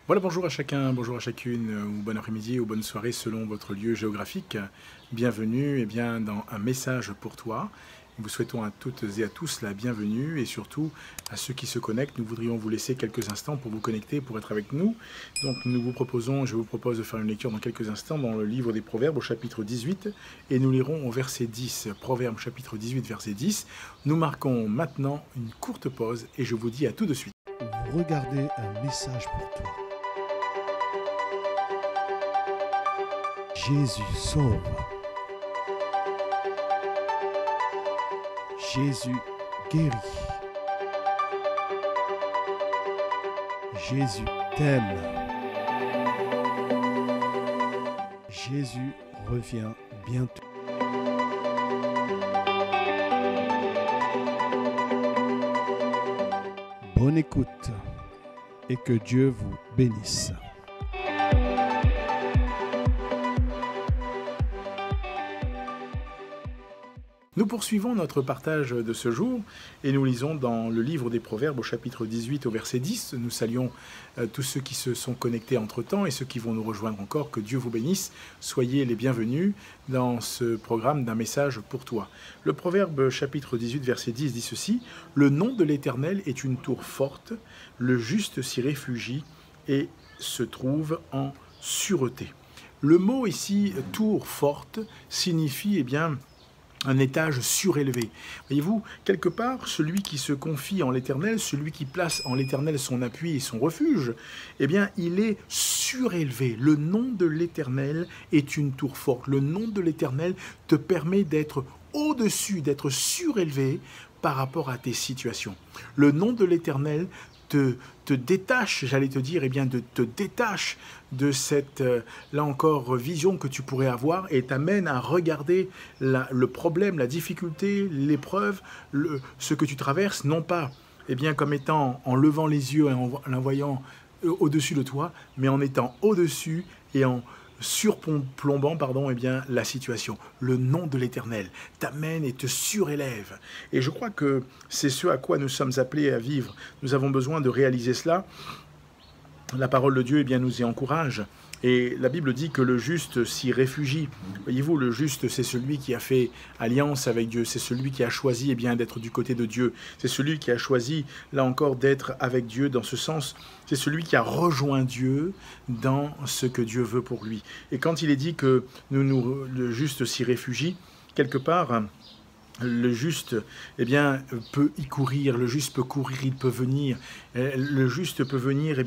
Voilà, bonjour à chacun, bonjour à chacune, ou bon après-midi ou bonne soirée selon votre lieu géographique. Bienvenue dans un message pour toi. Nous vous souhaitons à toutes et à tous la bienvenue et surtout à ceux qui se connectent. Nous voudrions vous laisser quelques instants pour vous connecter, pour être avec nous. Donc je vous propose de faire une lecture dans quelques instants dans le livre des Proverbes au chapitre 18 et nous lirons au verset 10. Proverbes chapitre 18 verset 10. Nous marquons maintenant une courte pause et je vous dis à tout de suite. Vous regardez un message pour toi. Jésus sauve. Jésus guérit. Jésus t'aime. Jésus revient bientôt. Bonne écoute et que Dieu vous bénisse. Nous poursuivons notre partage de ce jour et nous lisons dans le livre des Proverbes au chapitre 18 au verset 10. Nous saluons tous ceux qui se sont connectés entre-temps et ceux qui vont nous rejoindre encore. Que Dieu vous bénisse. Soyez les bienvenus dans ce programme d'un message pour toi. Le Proverbe chapitre 18 verset 10 dit ceci: « Le nom de l'Éternel est une tour forte, le juste s'y réfugie et se trouve en sûreté. » Le mot ici, tour forte, signifie un étage surélevé. Voyez-vous, quelque part, celui qui se confie en l'Éternel, celui qui place en l'Éternel son appui et son refuge, il est surélevé. Le nom de l'Éternel est une tour forte. Le nom de l'Éternel te permet d'être au-dessus, d'être surélevé par rapport à tes situations. Le nom de l'Éternel te détache, j'allais te dire, te détache de cette, là encore, vision que tu pourrais avoir et t'amène à regarder le problème, la difficulté, l'épreuve, ce que tu traverses, non pas comme étant en levant les yeux et en voyant au-dessus de toi, mais en étant au-dessus et en surplombant la situation. Le nom de l'Éternel t'amène et te surélève. Et je crois que c'est ce à quoi nous sommes appelés à vivre. Nous avons besoin de réaliser cela. La parole de Dieu nous y encourage. Et la Bible dit que le juste s'y réfugie. Voyez-vous, le juste, c'est celui qui a fait alliance avec Dieu. C'est celui qui a choisi d'être du côté de Dieu. C'est celui qui a choisi, là encore, d'être avec Dieu dans ce sens. C'est celui qui a rejoint Dieu dans ce que Dieu veut pour lui. Et quand il est dit que le juste s'y réfugie, quelque part, le juste peut y courir, le juste peut courir, il peut venir. Le juste peut venir,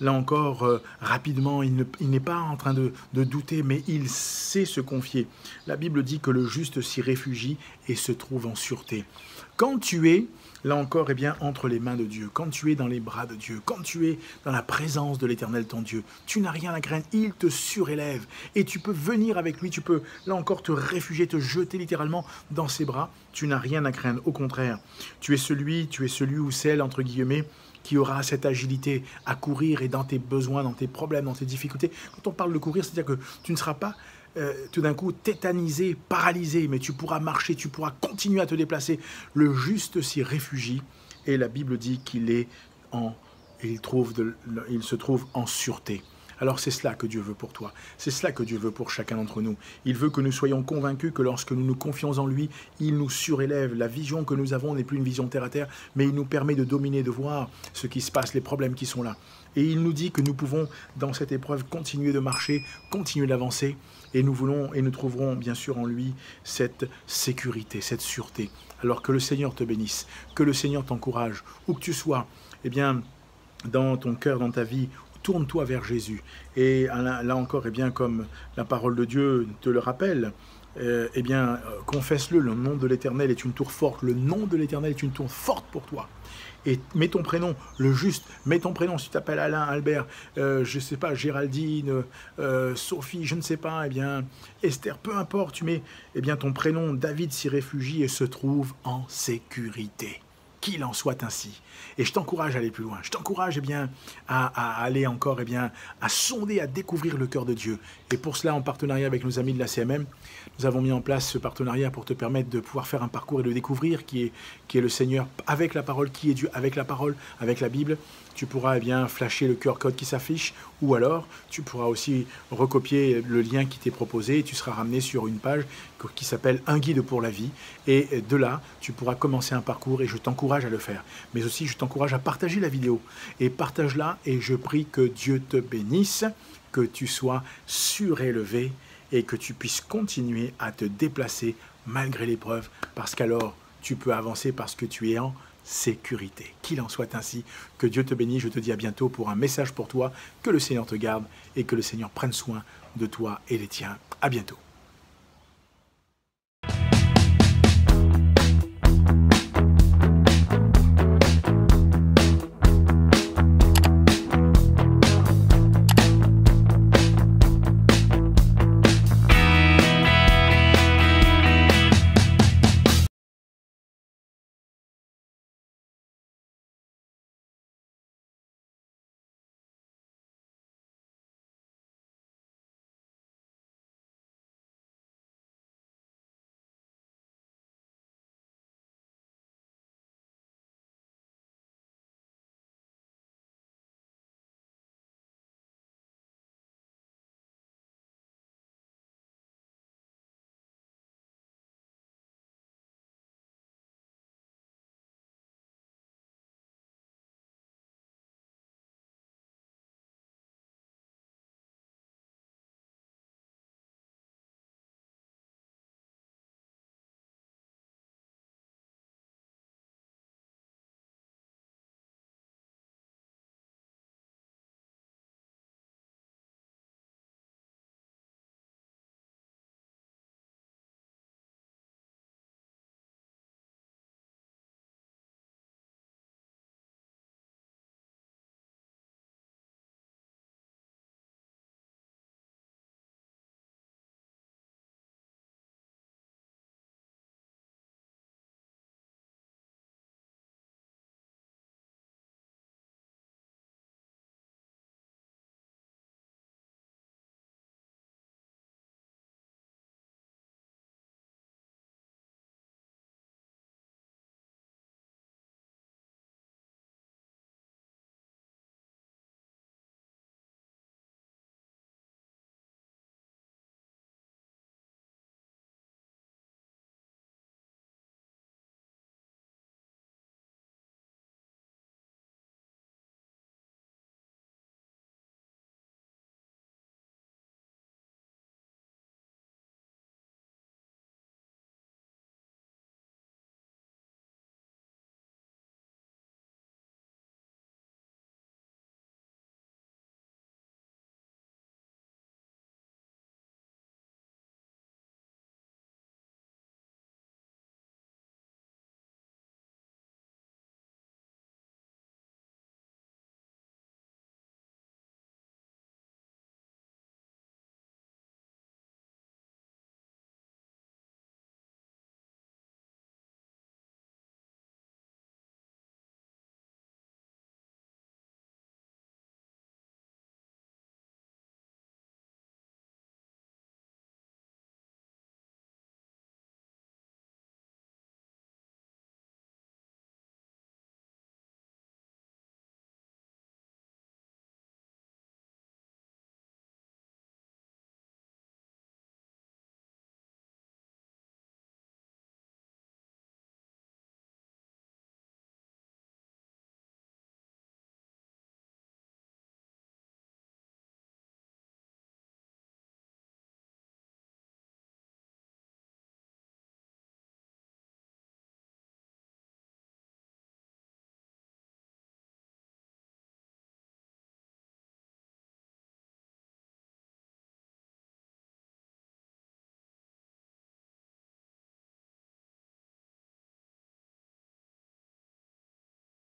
là encore, rapidement, il n'est pas en train de douter, mais il sait se confier. La Bible dit que le juste s'y réfugie et se trouve en sûreté. Quand tu es, là encore, entre les mains de Dieu, quand tu es dans les bras de Dieu, quand tu es dans la présence de l'Éternel ton Dieu, tu n'as rien à craindre, il te surélève et tu peux venir avec lui, tu peux, là encore, te réfugier, te jeter littéralement dans ses bras, tu n'as rien à craindre, au contraire, tu es celui ou celle, entre guillemets, qui aura cette agilité à courir et dans tes besoins, dans tes problèmes, dans tes difficultés. Quand on parle de courir, c'est-à-dire que tu ne seras pas tout d'un coup tétanisé, paralysé, mais tu pourras marcher, tu pourras continuer à te déplacer. Le juste s'y réfugie et la Bible dit il se trouve en sûreté. Alors c'est cela que Dieu veut pour toi, c'est cela que Dieu veut pour chacun d'entre nous. Il veut que nous soyons convaincus que lorsque nous nous confions en lui, il nous surélève. La vision que nous avons n'est plus une vision terre à terre, mais il nous permet de dominer, de voir ce qui se passe, les problèmes qui sont là. Et il nous dit que nous pouvons, dans cette épreuve, continuer de marcher, continuer d'avancer, et nous trouverons bien sûr en lui cette sécurité, cette sûreté. Alors que le Seigneur te bénisse, que le Seigneur t'encourage, où que tu sois, dans ton cœur, dans ta vie, tourne-toi vers Jésus. Et là encore, comme la parole de Dieu te le rappelle, confesse-le, le nom de l'Éternel est une tour forte, le nom de l'Éternel est une tour forte pour toi. Et mets ton prénom, le juste, mets ton prénom, si tu t'appelles Alain, Albert, je ne sais pas, Géraldine, Sophie, je ne sais pas, Esther, peu importe, tu mets ton prénom, David s'y réfugie et se trouve en sécurité. Qu'il en soit ainsi. Et je t'encourage à aller plus loin. Je t'encourage à aller encore à sonder, à découvrir le cœur de Dieu. Et pour cela, en partenariat avec nos amis de la CMM, nous avons mis en place ce partenariat pour te permettre de pouvoir faire un parcours et de découvrir qui est le Seigneur avec la parole, qui est Dieu avec la parole, avec la Bible. Tu pourras flasher le QR code qui s'affiche, ou alors tu pourras aussi recopier le lien qui t'est proposé et tu seras ramené sur une page qui s'appelle « Un guide pour la vie ». Et de là, tu pourras commencer un parcours et je t'encourage à le faire. Mais aussi, je t'encourage à partager la vidéo. Et partage-la et je prie que Dieu te bénisse, que tu sois surélevé et que tu puisses continuer à te déplacer malgré l'épreuve, parce qu'alors tu peux avancer parce que tu es en sécurité. Qu'il en soit ainsi, que Dieu te bénisse. Je te dis à bientôt pour un message pour toi, que le Seigneur te garde et que le Seigneur prenne soin de toi et les tiens. À bientôt.